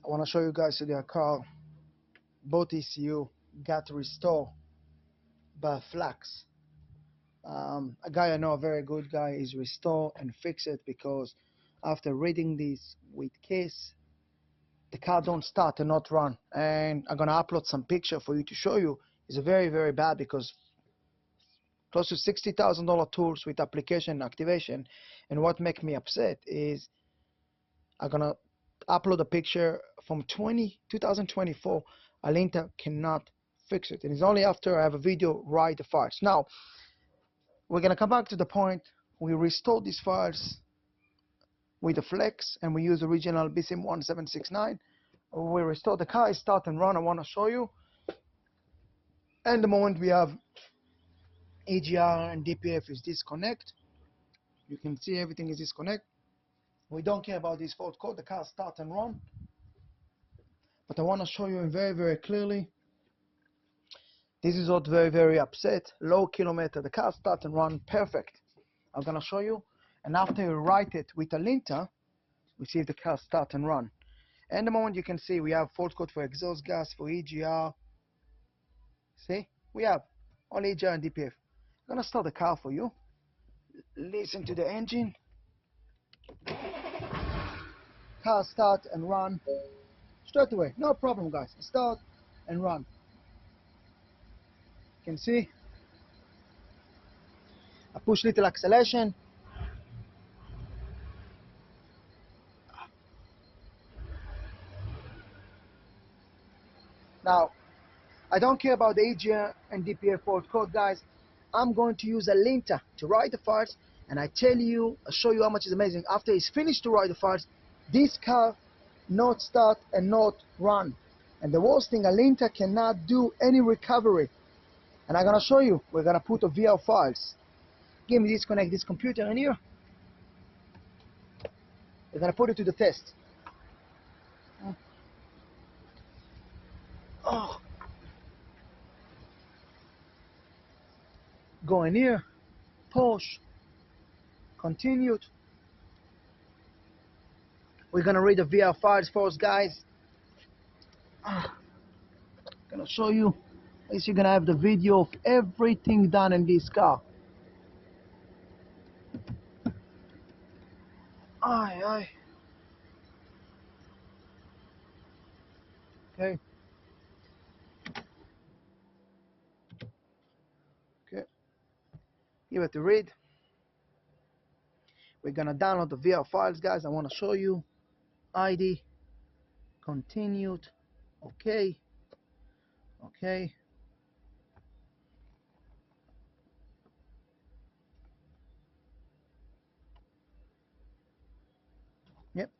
I want to show you guys today a car, both ECU got restored by Flax. A guy I know, a very good guy, is restore and fix it because after reading this with KESS, the car don't start and not run. And I'm gonna upload some picture for you to show you. It's very bad because close to $60,000 tools with application and activation. And what make me upset is I'm gonna upload a picture from 2024. Alinta cannot fix it, and it's only after I have a video write the files. Now we're gonna come back to the point. We restore these files with the flex, and we use original BSIM 1769. We restore the car, start and run. I want to show you. And the moment we have EGR and DPF is disconnect, you can see everything is disconnect. We don't care about this fault code. The car start and run. But I want to show you very clearly. This is what very upset. Low kilometer. The car start and run perfect. I'm gonna show you. And after you write it with a linter, we see if the car start and run. And the moment you can see we have fault code for exhaust gas, for EGR. See, we have only EGR and DPF. I'm gonna start the car for you. Listen to the engine. Car start and run straight away. No problem, guys. Start and run. You can see. I push little acceleration. Now, I don't care about the EGR and DPF fault code, guys. I'm going to use a linter to write the files, and I tell you, I'll show you how much is amazing. After it's finished to write the files, this car not start and not run. And the worst thing, a linter cannot do any recovery. And I'm gonna show you. We're gonna put a VR files. Give me disconnect this computer in here. We're gonna put it to the test. Oh. Go in here, push, continued. We're gonna read the VR files first, guys. Gonna show you. At least you're gonna have the video of everything done in this car. Aye. Okay. Give it to read. We're gonna download the VR files, guys. I wanna show you. ID. Continued. Okay. Yep.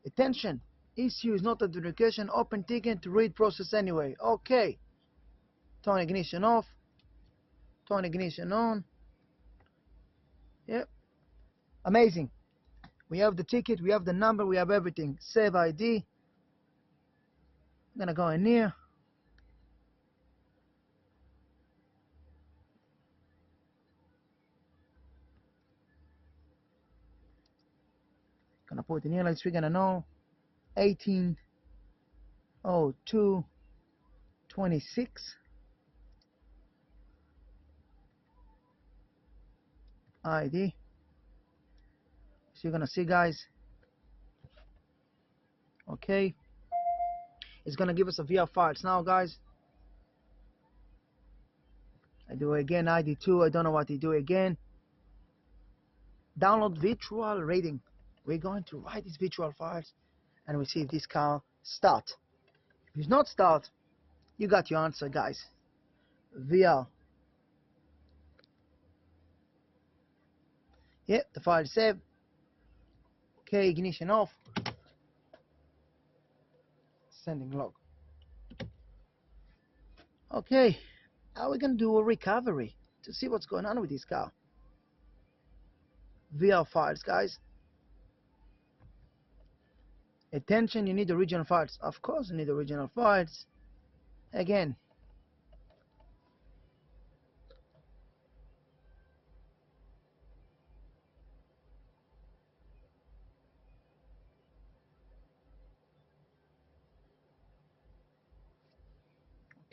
Attention. ECU is not a dedication. Open ticket to read process anyway. Okay. Turn ignition off. Turn ignition on. Yep. Amazing. We have the ticket, we have the number, we have everything. Save ID. I'm gonna go in here. Gonna put in here, like we're gonna know. 180226. ID. So you're gonna see, guys. Okay. It's gonna give us a VR files now, guys. I do it again, ID2. I don't know what to do again. Download virtual rating. We're going to write these virtual files and we see if this car start. If it's not start, you got your answer, guys. VR. Yeah, the file is saved. Okay, ignition off. Sending log. Okay, how are we gonna do a recovery to see what's going on with this car? VR files, guys. Attention, you need original files. Of course you need original files. Again.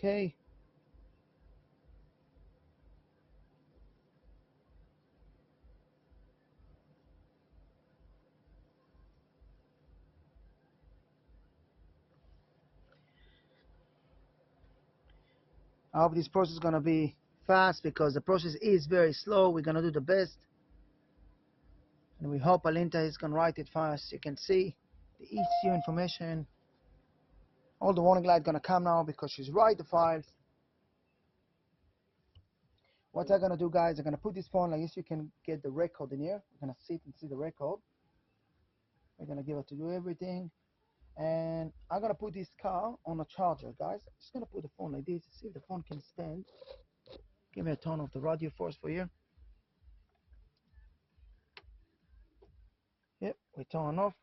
okay. I hope this process is gonna be fast because the process is very slow. We're gonna do the best, and we hope Alinta is gonna write it fast. You can see the ECU information. All the warning light gonna come now because she's write the files. What I'm gonna do, guys, I'm gonna put this phone like this. You can get the record in here. We're gonna sit and see the record. We're gonna give it to do everything, and I'm gonna put this car on a charger, guys. I'm just gonna put the phone like this, see if the phone can stand. Give me a turn of the radio force for you. Yep, we turn off.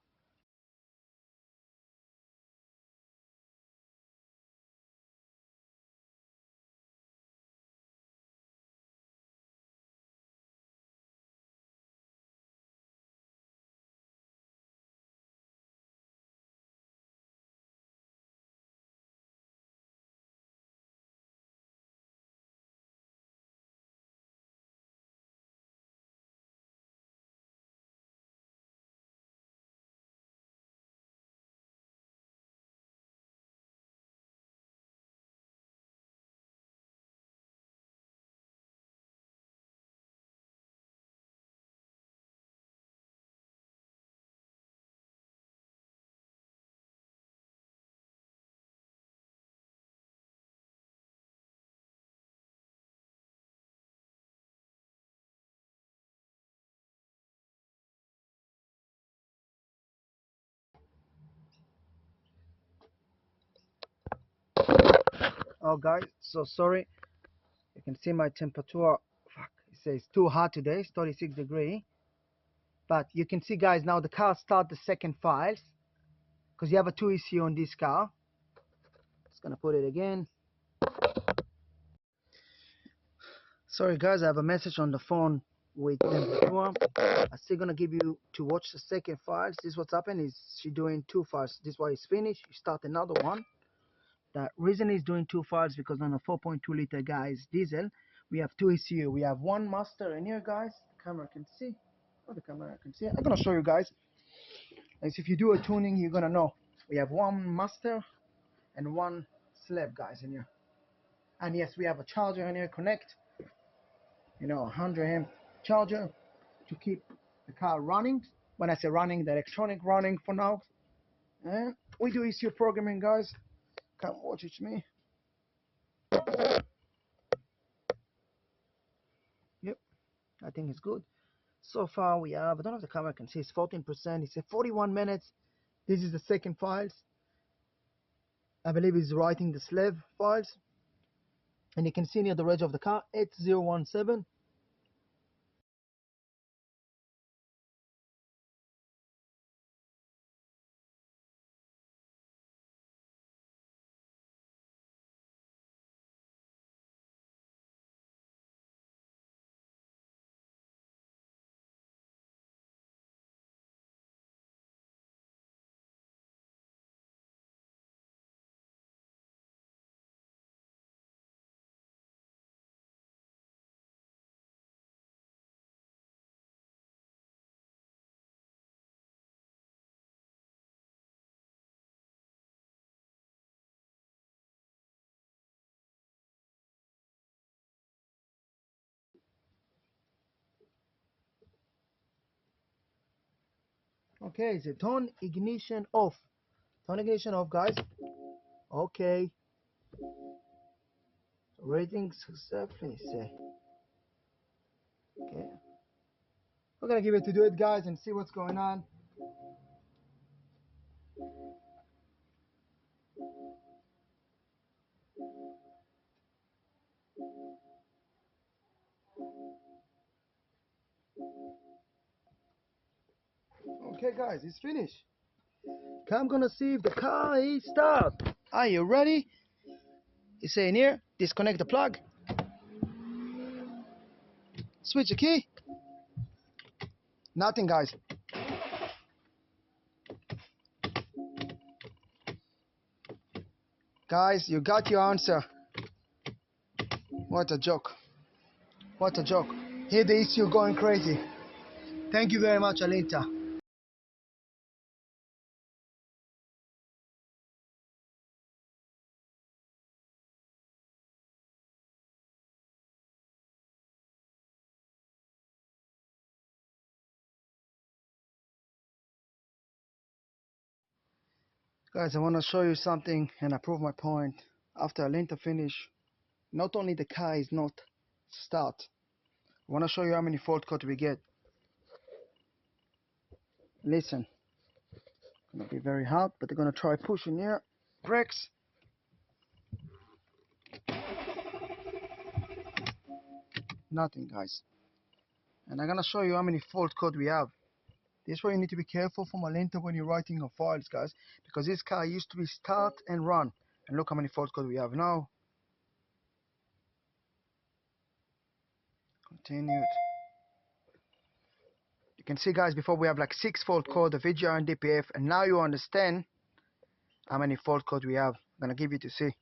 Oh, guys, so sorry. You can see my temperature. Fuck, it says too hot today. It's 36 degree. But you can see, guys, now the car start the second files because you have a 2 ECU on this car. Just gonna put it again. Sorry, guys, I have a message on the phone with temperature. I'm still gonna give you to watch the second files. This what's happened is she doing 2 files. This one is finished. You start another one. The reason he's doing 2 files because on a 4.2 liter, guys, diesel, we have 2 ECU. We have one master in here, guys. The camera can see. Oh, the camera can see. I'm gonna show you guys. As if you do a tuning, you're gonna know. We have one master and one slab, guys, in here. And yes, we have a charger in here. Connect. 100 amp charger to keep the car running. When I say running, the electronic running for now. And we do ECU programming, guys. Come watch it me. Yep, I think it's good. So far we have, I don't know if the camera can see, it's 14%. It's 41 minutes. This is the second files. I believe he's writing the slave files. And you can see near the reg of the car, 8017. Okay, the turn ignition off. Turn ignition off, guys. Okay. Rating successfully, say. Okay. We're gonna give it to do it, guys, and see what's going on. Okay, guys, it's finished. Okay, I'm gonna see if the car is start. Are you ready? It's saying here, disconnect the plug. Switch the key. Nothing, guys. Guys, you got your answer. What a joke. What a joke. Here the ECU going crazy. Thank you very much, Alinta. Guys, I want to show you something and I prove my point. After Alinta finish, not only the car is not start, I want to show you how many fault code we get. Listen, gonna be very hard, but they're gonna try pushing here. Brakes. Nothing, guys. And I'm gonna show you how many fault code we have. This is why you need to be careful from Alinta when you're writing your files, guys, because this car used to be start and run. And look how many fault code we have now. Continued. You can see, guys, before we have like 6 fault code of VGR and DPF, and now you understand how many fault code we have. I'm gonna give you to see.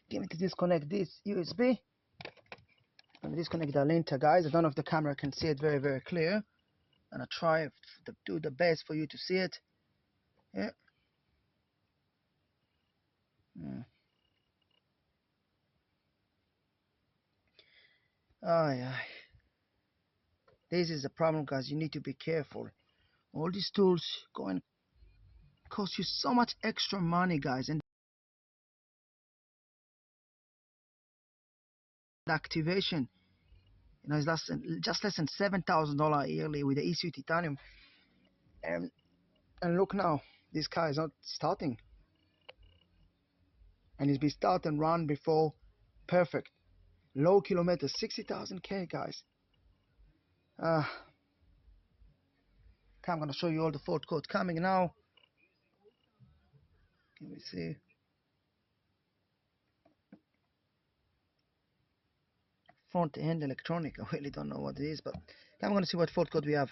Give me to disconnect this USB. I'm gonna disconnect the Alinta, guys. I don't know if the camera can see it very clear. I'm gonna try to do the best for you to see it. Yeah. Oh yeah. This is the problem, guys. You need to be careful. All these tools go and cost you so much extra money, guys, and the activation, is just less than $7,000 yearly with the ECU titanium. And look now, this car is not starting, and it's been start and run before, perfect. Low kilometers, 60,000 k, guys. Okay, I'm gonna show you all the fault code coming now. Can we see? Front end electronic. I really don't know what it is, but I'm gonna see what fault code we have.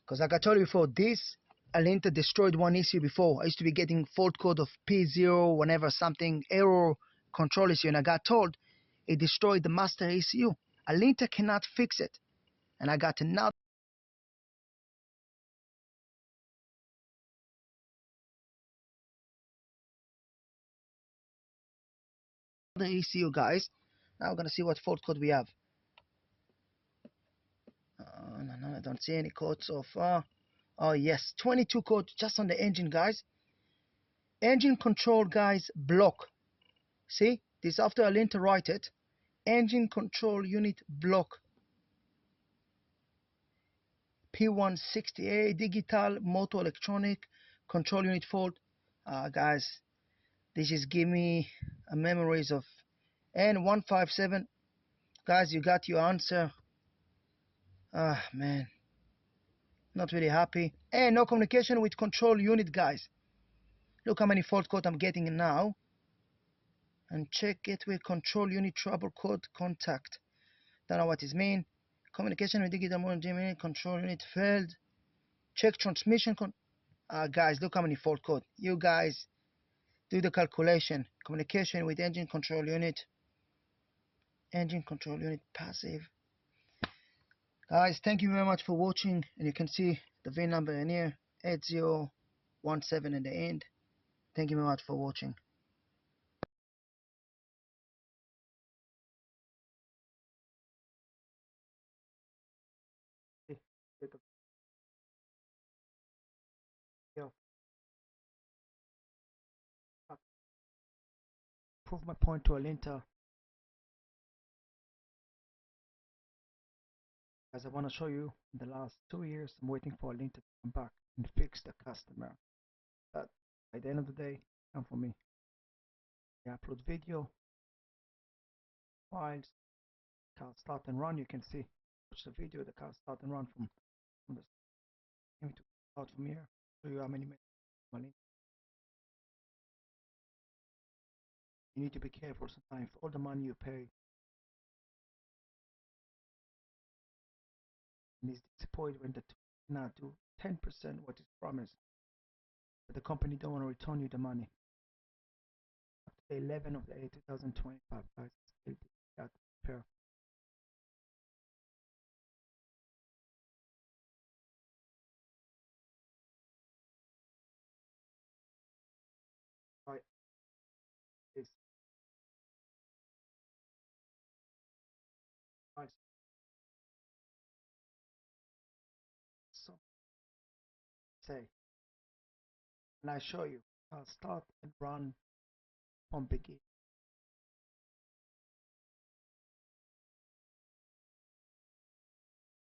Because like I told you before, this Alinta destroyed one issue before. I used to be getting fault code of P0 whenever something error control issue, and I got told it destroyed the master ECU. Alinta cannot fix it, and I got another ECU, guys. Now we're gonna see what fault code we have. No, I don't see any code so far. Oh yes, 22 code just on the engine, guys. Engine control, guys, block. See, this after Alinta write it. Engine control unit block. P160A digital motor electronic control unit fault. Guys, this is give me a memories of N157. Guys, you got your answer. Man, not really happy. And no communication with control unit, guys. Look how many fault code I'm getting now. And check gateway control unit trouble code contact. Don't know what it mean. Communication with digital motor control unit failed. Check transmission guys, look how many fault code. You guys do the calculation. Communication with engine control unit. Engine control unit passive. Guys, thank you very much for watching. And you can see the VIN number in here. 8017 in the end. Thank you very much for watching. Prove my point to Alinta. As I want to show you, in the last 2 years, I'm waiting for Alinta to come back and fix the customer. But at the end of the day, come for me. I upload video, files, car start and run. You can see, watch the video, the car start and run from the going to start from here. Show you how many minutes. You need to be careful sometimes. All the money you pay is disappointed when the not do 10% what is promised. The company don't want to return you the money. Up to 11 of the 8, 2025, guys. Still got pair. Right. This nice. So say, and I show you. I'll start and run from begin.